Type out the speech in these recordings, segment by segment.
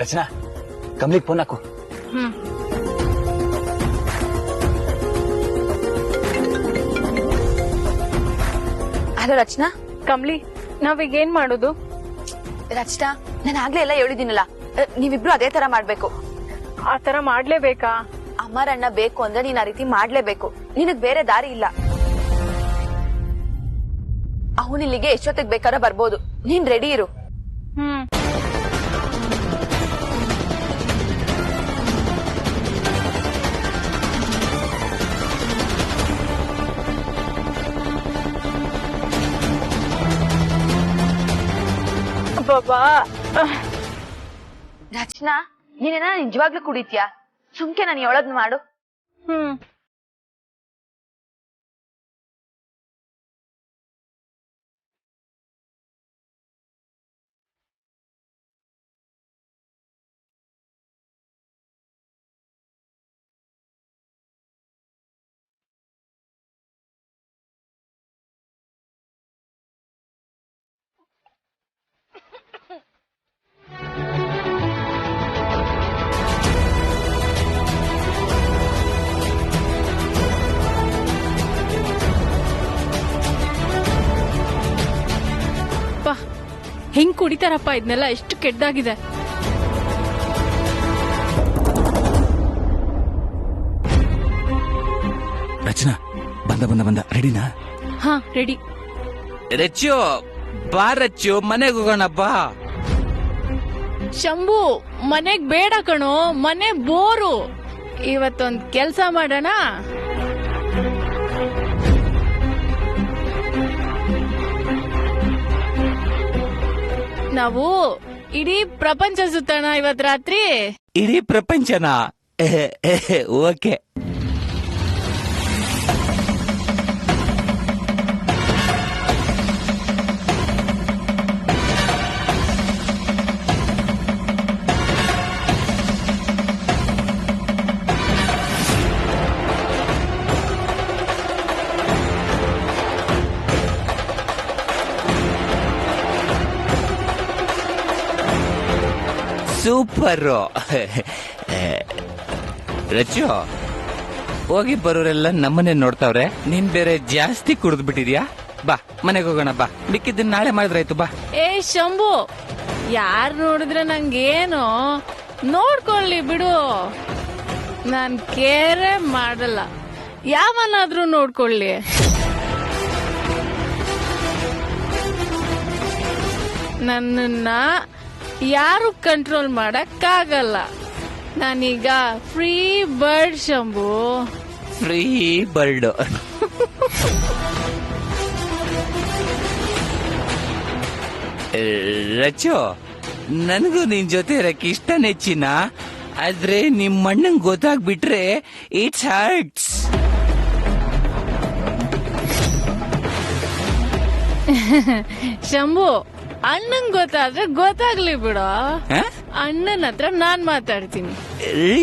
ರಚನಾ, ಕಮಲಿಗೆ phone ಹಾಕು. Hello ರಚನಾ. ಕಮಲಿ, ನಾವೀಗ ಏನ್ ಮಾಡೋದು? ರಚನಾ, ನಾನು ಆಗ್ಲೇ ಎಲ್ಲ ಹೇಳಿದ್ದೀನಲ್ಲ, ನೀವಿಬ್ರು ಅದೇ ತರ ಮಾಡ್ಬೇಕು. ಆ ತರ ಮಾಡ್ಲೇಬೇಕಾ? ಅಮ್ಮರಣ್ಣ ಬೇಕು ಅಂದ್ರೆ ನೀನ್ ಆ ರೀತಿ ಮಾಡ್ಲೇಬೇಕು. ನಿನಗ್ ಬೇರೆ ದಾರಿ ಇಲ್ಲ. ಅವನಿಲ್ಲಿಗೆ ಎಷ್ಟೊತ್ತಿಗೆ ಬೇಕಾದ್ರೆ ಬರ್ಬೋದು. ನೀನ್ ರೆಡಿ ಇರು. ರಚನಾ, ನೀನೇನ ನಿಜವಾಗ್ಲೂ ಕುಡಿತ್ಯಾ? ಸುಮ್ಕೆ ನಾನು ಹೇಳೋದ್ ಮಾಡು. ಹೆಂಗ್ ಕುಡಿತಾರಪ್ಪ ಇದನ್ನೆಲ್ಲ, ಎಷ್ಟು ಕೆಟ್ಟದಾಗಿದೆ. ರಚನಾ, ಬಂದ ರೆಡಿನಾ? ಹಾ, ರೆಡಿ. ರಚ್ಚು ಬಾ, ರಚ್ಚು ಮನೆಗೆ ಹೋಗೋಣ ಬಾ. ಶಂಭು, ಮನೆಗ್ ಬೇಡ ಕಣೋ, ಮನೆ ಬೋರು. ಇವತ್ತೊಂದ್ ಕೆಲ್ಸ ಮಾಡೋಣ. ನಾವು ಇಡೀ ಪ್ರಪಂಚ ಸುತ್ತೋಣ ಇವತ್ ರಾತ್ರಿ. ಇಡೀ ಪ್ರಪಂಚನಾ? ಓಕೆ. ಸೂಪರ್. ರಚ್ಚು, ಹೋಗಿ ಬರೋರೆಲ್ಲ ನಮ್ಮನೆ ನೋಡ್ತಾವ್ರೆ. ನೀನ್ ಬೇರೆ ಜಾಸ್ತಿ ಕುಡಿದ್ ಬಿಟ್ಟಿದ್ಯಾ. ಬಾ, ಮನೆಗೆ ಹೋಗೋಣ ಬಾ. ಮಿಕ್ಕಿದ್ದನ್ನ ನಾಳೆ ಮಾಡಿದ್ರಾಯ್ತು ಬಾ. ಏ ಶಂಭು, ಯಾರ್ ನೋಡಿದ್ರೆ ನಂಗೇನು, ನೋಡ್ಕೊಳ್ಳಿ ಬಿಡು. ನಾನ್ ಕೇರೆ ಮಾಡಲ್ಲ, ಯಾವನಾದ್ರೂ ನೋಡ್ಕೊಳ್ಳಿ. ನನ್ನನ್ನ ಯಾರು ಕಂಟ್ರೋಲ್ ಮಾಡಕ್ಕಾಗಲ್ಲ. ನಾನೀಗ free bird Shambhu. Free bird. Rachchu, ನನಗೂ ನಿನ್ ಜೊತೆ ಇರಕ್ಕೆ ಇಷ್ಟ ನೆಚ್ಚಿನ. ಆದ್ರೆ ನಿಮ್ ಅಣ್ಣಂಗ್ ಗೊತ್ತಾಗ್ಬಿಟ್ರೆ ಇಟ್ಸ್ ಹರ್ಟ್ಸ್. ಶಂಭು, ಅಣ್ಣಂಗ್ ಗೊತ್ತಾದ್ರೆ ಗೊತ್ತಾಗ್ಲಿ ಬಿಡು. ಅಣ್ಣನ ಹತ್ರ ನಾನ್ ಮಾತಾಡ್ತೀನಿ.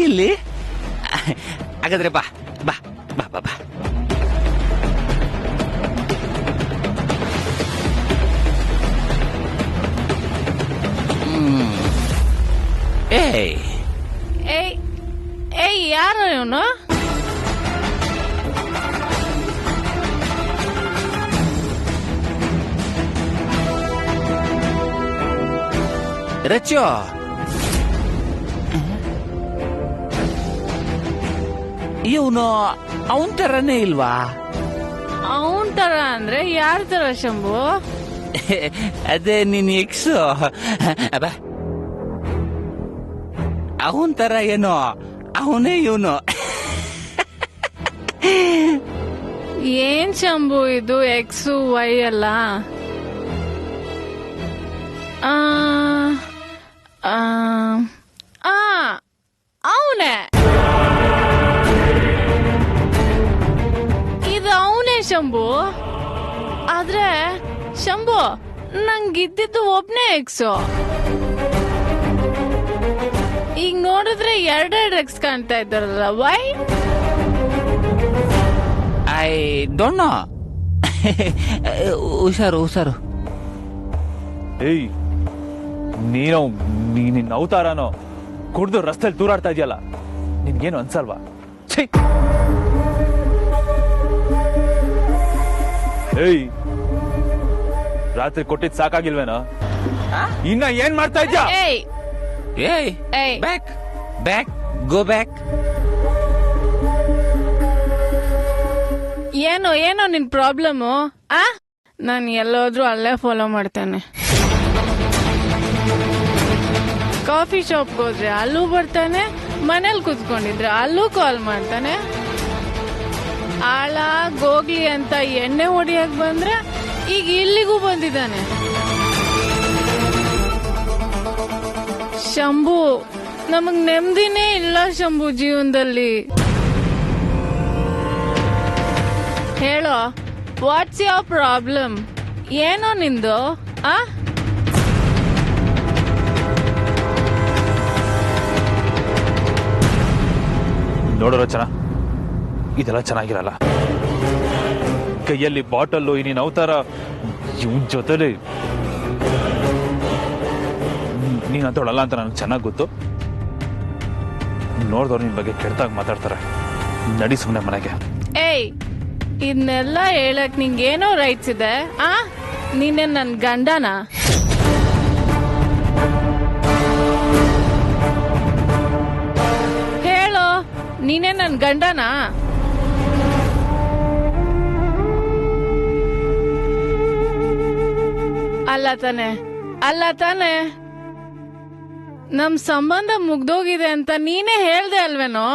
ಇಲ್ಲಿ ಹಾಗಾದ್ರೆ ಬಾ ಬಾ ಬಾ ಬಾ ಬಾ. ಏಯ್ ಏಯ್ ಏಯ್, ಯಾರು ಇವನು? ರಚ್ಚು, ಇವನು ಅವನ್ ತರನೇ ಇಲ್ವಾ? ಅವನ್ ತರ ಅಂದ್ರೆ ಯಾರ ತರ ಶಂಭು? ಅದೇ ನಿನ್ ಎಕ್ಸು. ಅವನ್ ತರ ಏನೋ, ಅವನೇ ಇವನು. ಏನ್ ಶಂಭು ಇದು ಎಕ್ಸು ವೈ ಅಲ್ಲ? ಅವನೇ, ಇದು ಅವನೇ ಶಂಭು. ಆದ್ರೆ ಶಂಭು, ನಂಗಿದ್ದಿದ್ದು ಒಬ್ನೇ ಎಕ್ಸು. ಈಗ ನೋಡಿದ್ರೆ ಎರಡೆರಡು ಎಕ್ಸ್ ಕಾಣ್ತಾ ಇದ್ದಾರಲ್ಲ, ವೈ? I don't know. ಹುಷಾರು. ಏಯ್, ನೀನು ಅವತಾರನೋ ಕುಡ್ದು ರಸ್ತೆಲಿ ತೂರಾಡ್ತಾ ಇದೆಯಲ್ಲ ನಿನ್ಗೇನು ಅನ್ಸಲ್ವಾ? ಛೀ! ಏಯ್, ರಾತ್ರಿ ಕೊಟ್ಟಿದ್ ಸಾಕಾಗಿಲ್ವೇನೋ? ಇನ್ನ ಏನ್ ಮಾಡ್ತಾ ಇದ್ಯಾ? ಏಯ್ ಏಯ್ ಏಯ್ ಬ್ಯಾಕ್ ಬ್ಯಾಕ್ ಗೋ ಬ್ಯಾಕ್. ಏನೋ ನಿನ್ ಪ್ರಾಬ್ಲಮ್ಮು? ನಾನು ಎಲ್ಲೋದ್ರೂ ಅಲ್ಲೇ ಫಾಲೋ ಮಾಡ್ತೇನೆ. ಕಾಫಿ ಶಾಪ್ಗೆ ಹೋದ್ರೆ ಅಲ್ಲೂ ಬರ್ತಾನೆ, ಮನೇಲಿ ಕುತ್ಕೊಂಡಿದ್ರೆ ಅಲ್ಲೂ ಕಾಲ್ ಮಾಡ್ತಾನೆ. ಆಳಾಗೋಗ್ಲಿ ಅಂತ ಎಣ್ಣೆ ಹೊಡಿಯಕ್ ಬಂದ್ರೆ ಈಗ ಇಲ್ಲಿಗೂ ಬಂದಿದ್ದಾನೆ. ಶಂಭು, ನಮಗ್ ನೆಮ್ಮದಿನೇ ಇಲ್ಲ ಶಂಭು ಜೀವನದಲ್ಲಿ. ಹೇಳೋ, ವಾಟ್ಸ್ ಯೋರ್ ಪ್ರಾಬ್ಲಮ್? ಏನೋ ನಿಂದು? ನೋಡೋ ರಚನಾ, ಇದೆಲ್ಲ ಚೆನ್ನಾಗಿರಲ್ಲ. ಕೈಯಲ್ಲಿ ಬಾಟಲ್ಲು, ನೀನ್ ಅವತಾರ, ಇವನ್ ಜೊತೆಲಿ ನೀನ್ ಅಂತವಳಲ್ಲ ಅಂತ ನನಗೆ ಚೆನ್ನಾಗಿ ಗೊತ್ತು. ನೋಡ್ದವ್ರು ನಿನ್ ಬಗ್ಗೆ ಕೆಡ್ದಾಗ ಮಾತಾಡ್ತಾರೆ. ನಡಿ ಸುಮ್ನೆ ಮನೆಗೆ. ಏಯ್, ಇದನ್ನೆಲ್ಲ ಹೇಳಕ್ ನಿಂಗೇನೋ ರೈಟ್ಸ್ ಇದೆ? ನೀನೆ ನನ್ ಗಂಡನ? ಹೇಳೋ, ನೀನೇ ನನ್ ಗಂಡನ? ಅಲ್ಲ ತಾನೆ ನಮ್ ಸಂಬಂಧ ಮುಗ್ದೋಗಿದೆ ಅಂತ ನೀನೇ ಹೇಳ್ದೆ ಅಲ್ವೇನೋ?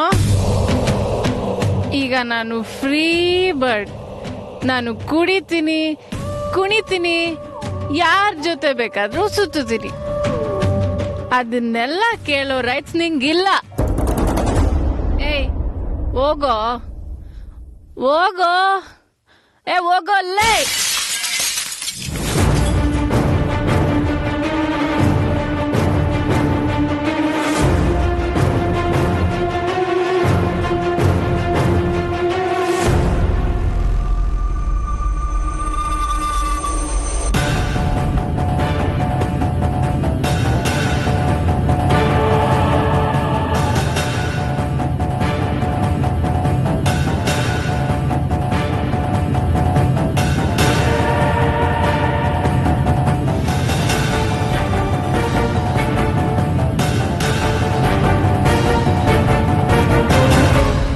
ಈಗ ನಾನು ಫ್ರೀ ಬರ್ಡ್. ನಾನು ಕುಡಿತೀನಿ, ಕುಣಿತೀನಿ, ಯಾರ್ ಜೊತೆ ಬೇಕಾದ್ರೂ ಸುತ್ತೀನಿ. ಅದನ್ನೆಲ್ಲ ಕೇಳೋ ರೈಟ್ಸ್ ನಿಂಗಿಲ್ಲ. ಏಯ್, ಹೋಗೋ ಹೋಗೋ, ಹೋಗೋ ಲೇ.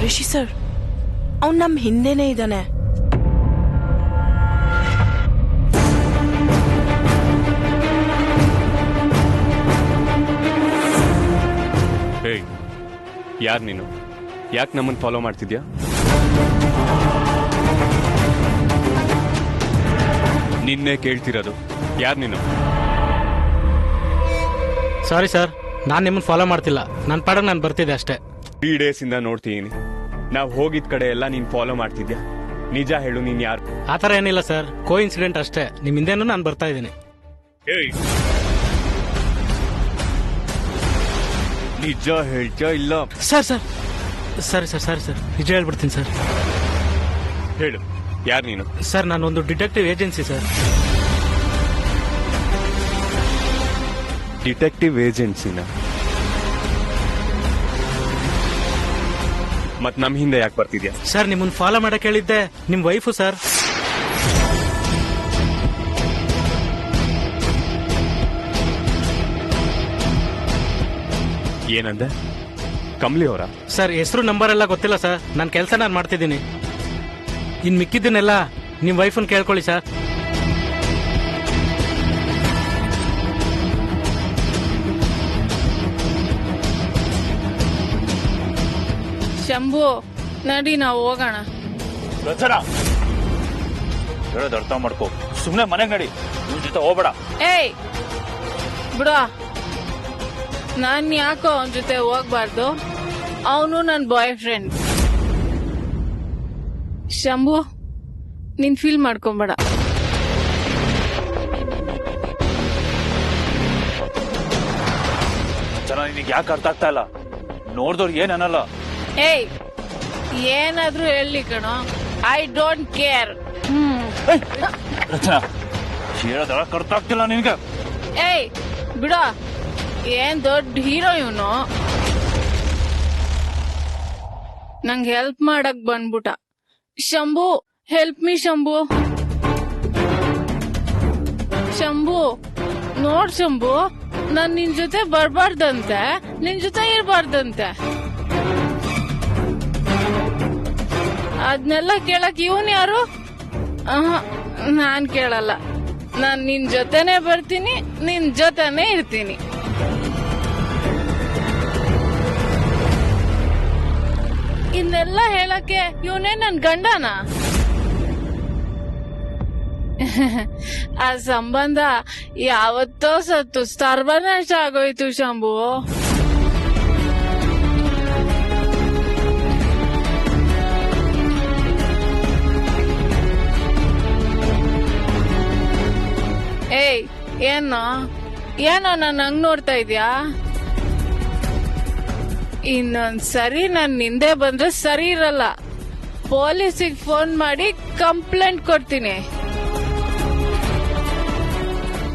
ರಿಷಿ ಸರ್, ಅವ್ನು ನಮ್ ಹಿಂದೆನೆ ಇದ್ದಾನೆ. ಏಯ್, ಯಾರ್ ನೀನು? ಯಾಕೆ ನಮ್ಮನ್ನು ಫಾಲೋ ಮಾಡ್ತಿದ್ಯಾ? ನಿನ್ನೆ ಕೇಳ್ತಿರೋದು, ಯಾರ್ ನೀನು? ಸಾರಿ ಸರ್, ನಾನು ನಿಮ್ಮನ್ನು ಫಾಲೋ ಮಾಡ್ತಿಲ್ಲ. ನನ್ನ ಪಾಡಕ್ಕೆ ನಾನು ಬರ್ತಿದ್ದೆ ಅಷ್ಟೇ. 3 ಡೇಸ್ ಇಂದ ನೋಡ್ತೀನಿ, ನಾವು ಹೋಗಿದ್ ಕಡೆ ಎಲ್ಲ ನೀನ್ ಫಾಲೋ ಮಾಡ್ತಿದ್ಯಾ. ನಿಜ ಹೇಳು, ನೀನ್ ಯಾರು? ಆತರ ಏನಿಲ್ಲ ಸರ್, ಕೋ ಇನ್ಸಿಡೆಂಟ್ ಅಷ್ಟೇ. ನಿಮ್ ಹಿಂದೆನೂ ನಾನು ಬರ್ತಾ ಇದ್ದೀನಿ. ನಿಜ ಹೇಳ್ತೀಯಾ ಇಲ್ಲ? ಸರ್ ಸರ್ ಸರಿ ಸರ್, ಸರಿ ಸರ್, ನಿಜ ಹೇಳ್ಬಿಡ್ತೀನಿ ಸರ್. ಹೇಳು, ಯಾರು ನೀನು? ಸರ್, ನಾನೊಂದು ಡಿಟೆಕ್ಟಿವ್ ಏಜೆನ್ಸಿ ಸರ್. ಡಿಟೆಕ್ಟಿವ್ ಏಜೆನ್ಸಿನ? ಮತ್ ನಮ್ ಹಿಂದೆ ಯಾಕೆ ಬರ್ತಿದ್ಯಾ? ಸರ್, ನಿಮ್ಮನ್ನ ಫಾಲೋ ಮಾಡಕ್ ಹೇಳಿದ್ದೆ ನಿಮ್ ವೈಫು ಸರ್. ಏನಂದೆ? ಕಮ್ಲಿ ಅವರ? ಸರ್, ಹೆಸರು ನಂಬರ್ ಎಲ್ಲ ಗೊತ್ತಿಲ್ಲ ಸರ್. ನನ್ನ ಕೆಲಸ ನಾನು ಮಾಡ್ತಿದ್ದೀನಿ. ಇನ್ ಮಿಕ್ಕಿದ್ದನ್ನೆಲ್ಲ ನಿಮ್ ವೈಫನ್ ಕೇಳ್ಕೊಳ್ಳಿ ಸರ್. ಶಂಭು, ನಡಿ ನಾವು ಹೋಗೋಣ. ರಚನಾ, ಹೇಳೋದು ಅರ್ಥ ಮಾಡ್ಕೋ. ಸುಮ್ನೆ ಮನೆಗೆ ನಡಿ, ನಿನ್ ಜೊತೆ ಹೋಗ್ಬೇಡ. ಏಯ್ ಬಿಡ, ನಾನ್ ಯಾಕೋ ಅವನ ಜೊತೆ ಹೋಗ್ಬಾರ್ದು? ಅವನು ನನ್ನ ಬಾಯ್ ಫ್ರೆಂಡ್. ಶಂಭು, ನೀನ್ ಫೀಲ್ ಮಾಡ್ಕೊಂಬೇಡ. ಜನ ನಿನಗೆ ಯಾಕೆ ಅರ್ಥ ಆಗ್ತಾ ಇಲ್ಲ? ನೋಡ್ದವ್ರು ಏನ್ ಅನ್ನಲ್ಲ. ಏಯ್, ಏನಾದ್ರೂ ಹೇಳಿ ಕಣೋ, ಐ ಡೋಂಟ್ ಕೇರ್. ರಚನಾ, ಹೇಳೋದು ಅರ್ಥ ಆಗ್ತಿಲ್ಲ ನಿನ್ಗೆ. ಏಯ್ ಬಿಡ, ಏನ್ ದೊಡ್ಡ ಹೀರೋ ಇವನು. ನಂಗೆ ಹೆಲ್ಪ್ ಮಾಡಕ್ ಬಂದ್ಬಿಟ. Shambhu, help me Shambhu. ಶಂಭು, ನೋಡ್ ಶಂಭು, ನಾನ್ ನಿನ್ ಜೊತೆ ಬರ್ಬಾರ್ದಂತೆ, ನಿನ್ ಜೊತೆ ಇರ್ಬಾರ್ದಂತೆ. ಅದ್ನೆಲ್ಲ ಕೇಳಕ್ ಇವನ್ ಯಾರು? ನಾನ್ ಕೇಳಲ್ಲ. ನಾನ್ ನಿನ್ ಜೊತೆನೆ ಬರ್ತೀನಿ, ನಿನ್ ಜೊತೆನೆ ಇರ್ತೀನಿ. ಇನ್ನೆಲ್ಲ ಹೇಳಕ್ಕೆ ಇವನೇ ನನ್ ಗಂಡನ? ಆ ಸಂಬಂಧ ಯಾವತ್ತೋ ಸತ್ತು ಸರ್ವನಾಶ ಆಗೋಯ್ತು ಶಂಭು. ಏಯ್, ಏನೋ ನನ್ನ ಹಂಗ್ ನೋಡ್ತಾ ಇದ್ಯಾ? ಇನ್ನೊಂದ್ಸರಿ ನಾನ್ ನಿಂದೆ ಬಂದ್ರೆ ಸರಿ ಇರಲ್ಲ. ಪೊಲೀಸಿಗೆ ಫೋನ್ ಮಾಡಿ ಕಂಪ್ಲೇಂಟ್ ಕೊಡ್ತೀನಿ.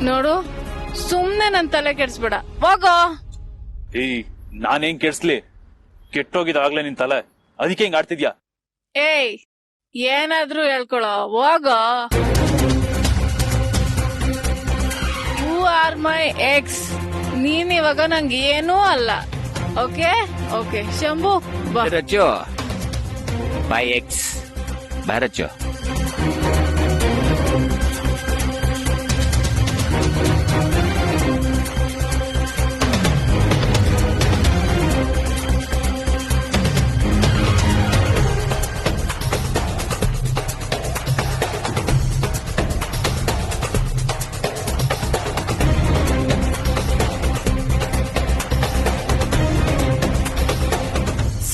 ನೋಡು, ಸುಮ್ನೆ ನನ್ ತಲೆ ಕೆಡ್ಸ್ಬೇಡ, ಹೋಗೋ. ಏಯ್, ನಾನೇನ್ ಕೆಡ್ಸ್ಲಿ? ಕೆಟ್ಟೋಗಿದಾಗ್ಲೇ ನಿನ್ ತಲೆ, ಅದಕ್ಕೆ ಹಿಂಗ್ ಆಡ್ತಿದ್ಯಾ? ಏಯ್, ಏನಾದ್ರೂ ಹೇಳ್ಕೊಳೋ, ಹೋಗೋ. You are my ex. ನೀನ್ ಇವಾಗ ನಂಗೆ ಏನೂ ಅಲ್ಲ. ಓಕೆ ಓಕೆ ಶಂಭು, ಬಾ. ರಚ್ಚು ಬೈ ಎಕ್ಸ್, ಬಾ ರಚ್ಚು.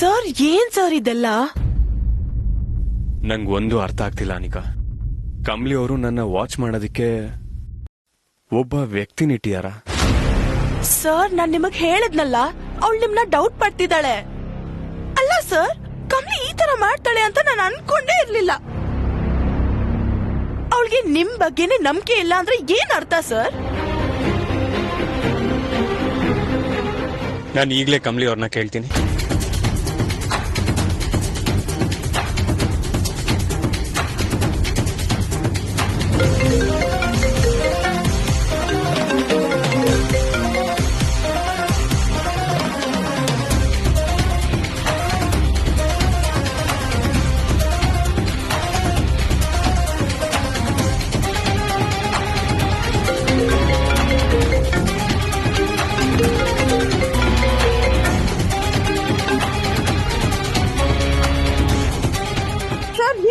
ಸರ್, ಏನ್ ಸರ್ ಇದೆಲ್ಲ? ನಂಗೆ ಒಂದು ಅರ್ಥ ಆಗ್ತಿಲ್ಲ ಅನಿಕಾ. ಕಮ್ಲಿ ಅವರು ನನ್ನ ವಾಚ್ ಮಾಡೋದಕ್ಕೆ ಒಬ್ಬ ವ್ಯಕ್ತಿನಿಟ್ಟಿಯಾರ. ಸರ್, ನಾನ್ ನಿಮಗ್ ಹೇಳಿದ್ನಲ್ಲ, ಅವಳು ನಿಮ್ನ ಡೌಟ್ ಪಡ್ತಿದ್ದಾಳೆ. ಅಲ್ಲ ಸರ್, ಕಮ್ಲಿ ಈ ತರ ಮಾಡ್ತಾಳೆ ಅಂತ ನಾನು ಅನ್ಕೊಂಡೇ ಇರ್ಲಿಲ್ಲ. ಅವಳಿಗೆ ನಿಮ್ ಬಗ್ಗೆನೆ ನಂಬಿಕೆ ಇಲ್ಲ ಅಂದ್ರೆ ಏನ್ ಅರ್ಥ ಸರ್? ನಾನು ಈಗಲೇ ಕಮ್ಲಿ ಅವ್ರನ್ನ ಕೇಳ್ತೀನಿ.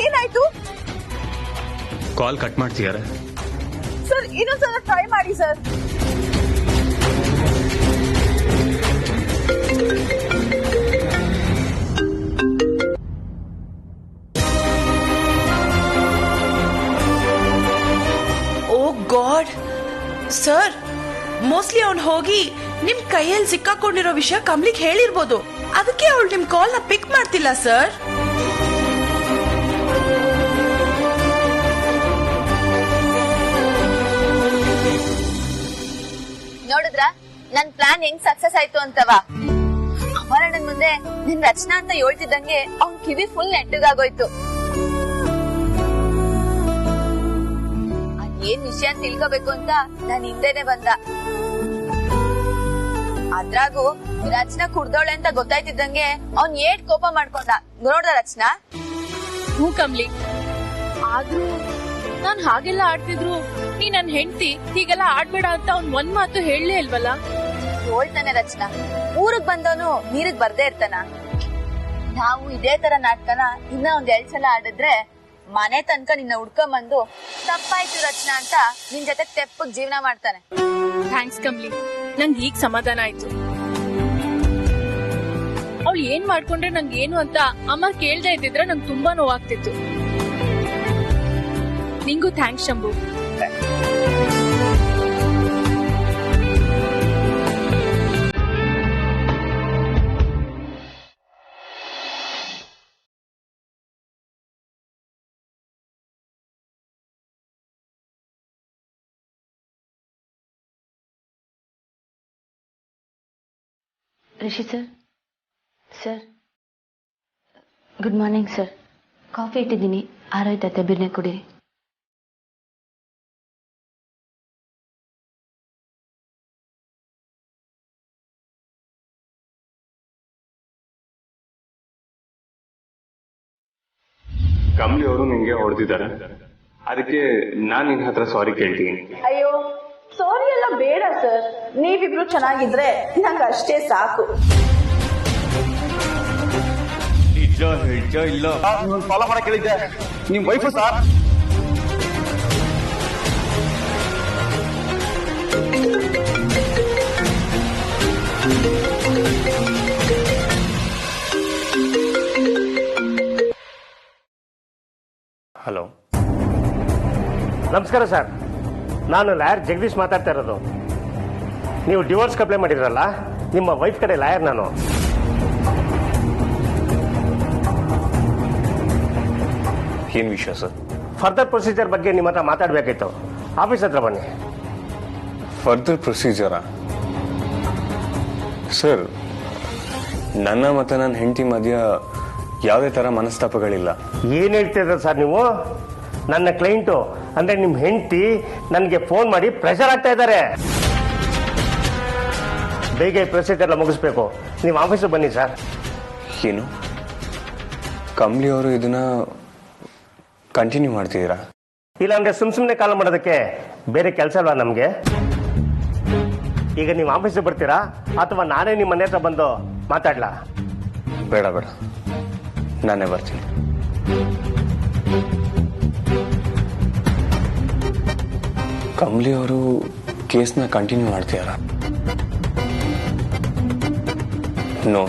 ಏನಾಯ್ತು ಕಾಲ್ ಕಟ್ ಮಾಡ್ತೀಯಾರ? ಸರ್? ಇನ್ನೊಂದ್ಸಲ ಟ್ರೈ ಮಾಡಿ ಸರ್. ಓ ಗಾಡ್ ಸರ್, ಮೋಸ್ಟ್ಲಿ ಅವ್ನು ಹೋಗಿ ನಿಮ್ ಕೈಯಲ್ಲಿ ಸಿಕ್ಕಾಕೊಂಡಿರೋ ವಿಷಯ ಕಮ್ಲಿಗ್ ಹೇಳಿರ್ಬೋದು. ಅದಕ್ಕೆ ಅವಳು ನಿಮ್ ಕಾಲ್ ನ ಪಿಕ್ ಮಾಡ್ತಿಲ್ಲ ಸರ್. ನೋಡಿದ್ರ ನನ್ ಪ್ಲಾನ್ ಹೆಂಗ್ ಸಕ್ಸಸ್ ಆಯ್ತು ಅಂತವಾ? ಅಮರಣ್ಣನ್ ಮುಂದೆ ನಿನ್ ರಚನಾ ಅಂತ ಹೇಳ್ತಿದ್ದಂಗೆ ಅವ್ನ್ ಕಿವಿ ಫುಲ್ ನೆಟ್ಟಗಾಗೋಯ್ತು. ಏನ್ ವಿಷಯ ತಿಳ್ಕೋಬೇಕು ಅಂತ ನಾನ್ ಹಿಂದೆನೆ ಬಂದ. ಅದ್ರಾಗೂ ರಚನಾ ಕುಡ್ದೋಳೆ ಅಂತ ಗೊತ್ತಾಯ್ತಿದ್ದಂಗೆ ಅವ್ನ್ ಏಟ್ ಕೋಪ ಮಾಡ್ಕೊಂಡ. ನೋಡ್ದ ರಚನಾ? ಹೂ ಕಮ್ಲಿ, ಆದ್ರೂ ನಾನ್ ಹಾಗೆಲ್ಲ ಆಡ್ತಿದ್ರು ನೀ ನನ್ ಹೆಂಡತಿ ಹೀಗೆಲ್ಲ ಆಡ್ಬೇಡ ಅಂತ ಅವ್ನ್ ಒಂದ್ ಮಾತು ಹೇಳಲೇ ಇಲ್ವಲ್ಲ? ಹೇಳ್ತಾನೆ ರಚನಾ, ಊರಿಗ್ ಬಂದವನು ನೀರಿಗ್ ಬರ್ದೇ ಇರ್ತಾನ. ನಾವು ಇದೇ ತರ ನಾಟಕನ ಇನ್ನ ಒಂದ್ 2 ಸಲ ಆಡಿದ್ರೆ ಮನೆ ತನಕ ನಿನ್ನ ಹುಡ್ಕೊಂಬಂದು ತಪ್ಪಾಯ್ತು ರಚನಾ ಅಂತ ನಿನ್ ಜೊತೆ ತೆಪ್ಪಗ್ ಜೀವನ ಮಾಡ್ತಾನೆ. ಥ್ಯಾಂಕ್ಸ್ ಕಮ್ಲಿ, ನಂಗೆ ಈಗ ಸಮಾಧಾನ ಆಯ್ತು. ಅವಳು ಏನ್ ಮಾಡ್ಕೊಂಡ್ರೆ ನಂಗೆ ಏನು ಅಂತ ಅಮ್ಮ ಕೇಳ್ದೆ ಇದ್ದಿದ್ರೆ ನಂಗೆ ತುಂಬಾ ನೋವಾಗ್ತಿತ್ತು. ನಿಂಗೂ thanks Shambhu. Rishi sir, sir good morning sir. Coffee ಇಟ್ಟಿದ್ದೀನಿ, ಆರೋಯ್ತೈತೆ, ಬಿರ್ನೆ ಕುಡೀರಿ. ಕಮಲಿ ಅವರು ನಿಂಗೆ ಹೊಡೆದಿದ್ದಾರೆ, ಅದಕ್ಕೆ ನಾನ್ ನಿನ್ ಹತ್ರ ಸಾರಿ ಕೇಳ್ತೀನಿ. ಅಯ್ಯೋ ಸಾರಿ ಎಲ್ಲ ಬೇಡ ಸರ್, ನೀವಿಬ್ರು ಚೆನ್ನಾಗಿದ್ರೆ ನಂಗೆ ಅಷ್ಟೇ ಸಾಕು. ನಿಜ ಇಲ್ಲ ಫಾಲೋ ಮಾಡಕ್ ಹೇಳಿದ್ದೆ ನಿಮ್ ವೈಫ್ ಸರ್. ಹಲೋ, ನಮಸ್ಕಾರ ಸರ್. ನಾನು ಲಾಯರ್ ಜಗದೀಶ್ ಮಾತಾಡ್ತಾ ಇರೋದು. ನೀವು ಡಿವೋರ್ಸ್ಗೆ ಅಪ್ಲೈ ಮಾಡಿದ್ರಲ್ಲ, ನಿಮ್ಮ ವೈಫ್ ಕಡೆ ಲಾಯರ್ ನಾನು. ಏನ್ ವಿಷಯ ಸರ್? ಫರ್ದರ್ ಪ್ರೊಸೀಜರ್ ಬಗ್ಗೆ ನಿಮ್ಮ ಹತ್ರ ಮಾತಾಡಬೇಕಿತ್ತು. ಆಫೀಸ್ ಹತ್ರ ಬನ್ನಿ. ಫರ್ದರ್ ಪ್ರೊಸೀಜರಾ? ಸರ್, ನನ್ನ ಮತ್ತೆ ನನ್ನ ಹೆಂಡತಿ ಮಧ್ಯ ಯಾವುದೇ ತರ ಮನಸ್ತಾಪಗಳಿಲ್ಲ. ಏನ್ ಹೇಳ್ತಿದ್ರ ಸರ್ ನೀವು? ನನ್ನ ಕ್ಲೈಂಟು ಅಂದ್ರೆ ನಿಮ್ ಹೆಂಡತಿ ನನಗೆ ಫೋನ್ ಮಾಡಿ ಪ್ರೆಷರ್ ಆಗ್ತಾ ಇದ್ದಾರೆ. ಬೇಗ ಈ ಪ್ರೊಸೀಜರ್ ಎಲ್ಲ ಮುಗಿಸ್ಬೇಕು. ನೀವು ಆಫೀಸಿಗೆ ಬನ್ನಿ ಸರ್. ಏನು, ಕಮಲಿ ಅವರು ಇದನ್ನ ಕಂಟಿನ್ಯೂ ಮಾಡ್ತಿದ್ದೀರಾ? ಇಲ್ಲಾಂದ್ರೆ ಸುಮ್ನೆ ಕಾಲ್ ಮಾಡೋದಕ್ಕೆ ಬೇರೆ ಕೆಲಸ ಅಲ್ವಾ ನಮ್ಗೆ? ಈಗ ನೀವು ಆಫೀಸಿಗೆ ಬರ್ತೀರಾ ಅಥವಾ ನಾನೇ ನಿಮ್ಮ ಮನೆ ಹತ್ರ ಬಂದು ಮಾತಾಡ್ಲಾ? ಬೇಡ ಬೇಡ, ನಾನೇ ಬರ್ತೀನಿ. ಕಮಲಿ ಅವರು ಕೇಸ್ನ ಕಂಟಿನ್ಯೂ ಮಾಡ್ತೀಯಾರ? ನೋ,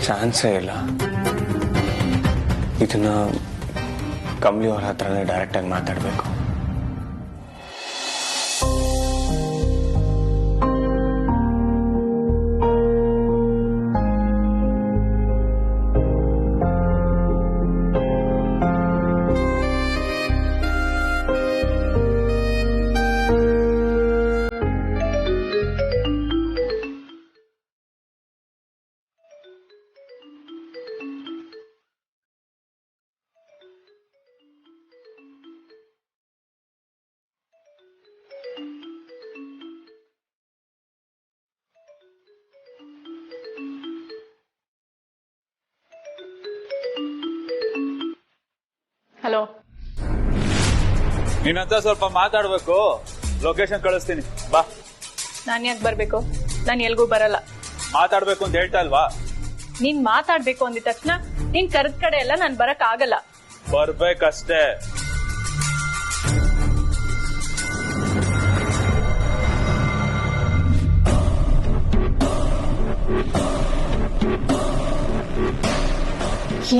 ಚಾನ್ಸೇ ಇಲ್ಲ. ಇದನ್ನ ಕಮಲಿ ಅವ್ರ ಹತ್ರನೇ ಡೈರೆಕ್ಟಾಗಿ ಮಾತಾಡಬೇಕು. ಹಲೋ, ನಿನ್ನ ಹತ್ರ ಸ್ವಲ್ಪ ಮಾತಾಡ್ಬೇಕು. ಲೊಕೇಶನ್ ಕಳಿಸ್ತೀನಿ, ಬಾ. ನಾನ್ ಯಾಕೆ ಬರ್ಬೇಕು? ನಾನು ಎಲ್ಗೂ ಬರಲ್ಲ. ಮಾತಾಡ್ಬೇಕು ಅಂತ ಹೇಳ್ತಾ ಇಲ್ವಾ? ನೀನ್ ಮಾತಾಡ್ಬೇಕು ಅಂದಿದ ತಕ್ಷಣ ನೀನ್ ಕರೆದ ಕಡೆ ಎಲ್ಲ ನಾನ್ ಬರಕ್ ಆಗಲ್ಲ. ಬರ್ಬೇಕಷ್ಟೇ.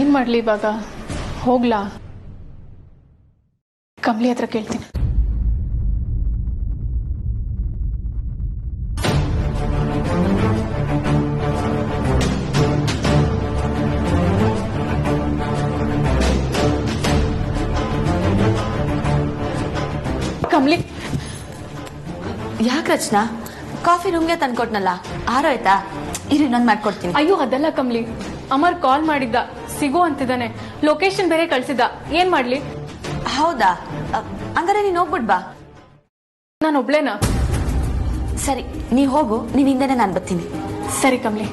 ಏನ್ ಮಾಡ್ಲಿ ಇವಾಗ? ಹೋಗ್ಲಾ? ಕಮಲಿ ಹತ್ರ ಕೇಳ್ತೀನಿ. ಕಮಲಿ, ಯಾಕೆ ರಚನಾ? ಕಾಫಿ ರೂಮ್ಗೆ ತಂದ್ಕೊಟ್ನಲ್ಲ, ಆರೋಯ್ತಾ? ಇರು, ಇನ್ನೊಂದು ಮಾಡ್ಕೊಡ್ತೀನಿ. ಅಯ್ಯೋ ಅದಲ್ಲ ಕಮಲಿ, ಅಮರ್ ಕಾಲ್ ಮಾಡಿದ್ದ, ಸಿಗು ಅಂತಿದ್ದಾನೆ. ಲೊಕೇಶನ್ ಬೇರೆ ಕಳ್ಸಿದ್ದ. ಏನ್ ಮಾಡ್ಲಿ? ಹೌದಾ? ಹಂಗಾರೆ ನೀನ್ ಹೋಗ್ಬಿಡ್ ಬಾ. ನಾನು ಒಬ್ಳೇನಾ? ಸರಿ, ನೀ ಹೋಗು, ನೀನ್ ಹಿಂದೆನೆ ನಾನು ಬರ್ತೀನಿ. ಸರಿ ಕಮಲಿ.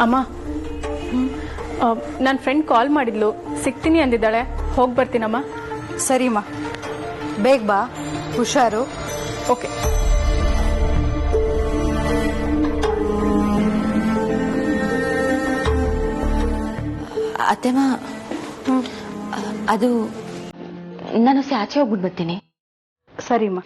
ಅಮ್ಮ, ನನ್ನ ಫ್ರೆಂಡ್ ಕಾಲ್ ಮಾಡಿದ್ಲು, ಸಿಗ್ತೀನಿ ಅಂದಿದ್ದಾಳೆ. ಹೋಗಿ ಬರ್ತೀನಮ್ಮ. ಸರಿಮ್ಮ, ಬೇಗ ಬಾ, ಹುಷಾರು. ಓಕೆ. ಅತ್ತೆಮ್ಮ, ಅದು ನಾನು ಆಚೆ ಹೋಗ್ಬಿಟ್ಟು ಬರ್ತೀನಿ. ಸರಿಮ್ಮ.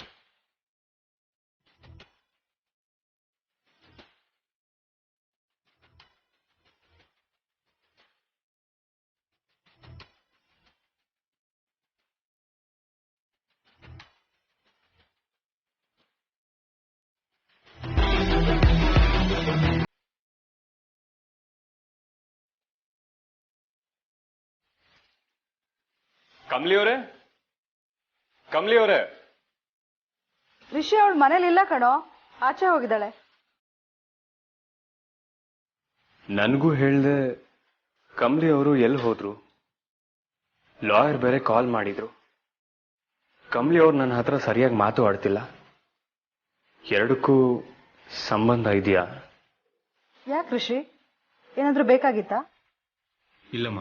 ಕಮ್ಲಿ ಅವರೇ, ಕಮ್ಲಿ ಅವರೇ. ರಿಷಿ ಅವಳು ಮನೇಲಿ ಇಲ್ಲ ಕಣೋ, ಆಚೆ ಹೋಗಿದ್ದಾಳೆ. ನನಗೂ ಹೇಳ್ದೆ ಕಮ್ಲಿ ಅವರು ಎಲ್ಲಿ ಹೋದ್ರು? ಲಾಯರ್ ಬೇರೆ ಕಾಲ್ ಮಾಡಿದ್ರು. ಕಮ್ಲಿ ಅವ್ರು ನನ್ನ ಹತ್ರ ಸರಿಯಾಗಿ ಮಾತು ಆಡ್ತಿಲ್ಲ. ಎರಡಕ್ಕೂ ಸಂಬಂಧ ಇದೆಯಾ? ಯಾಕೆ ರಿಷಿ, ಏನಾದ್ರೂ ಬೇಕಾಗಿತ್ತಾ? ಇಲ್ಲಮ್ಮ,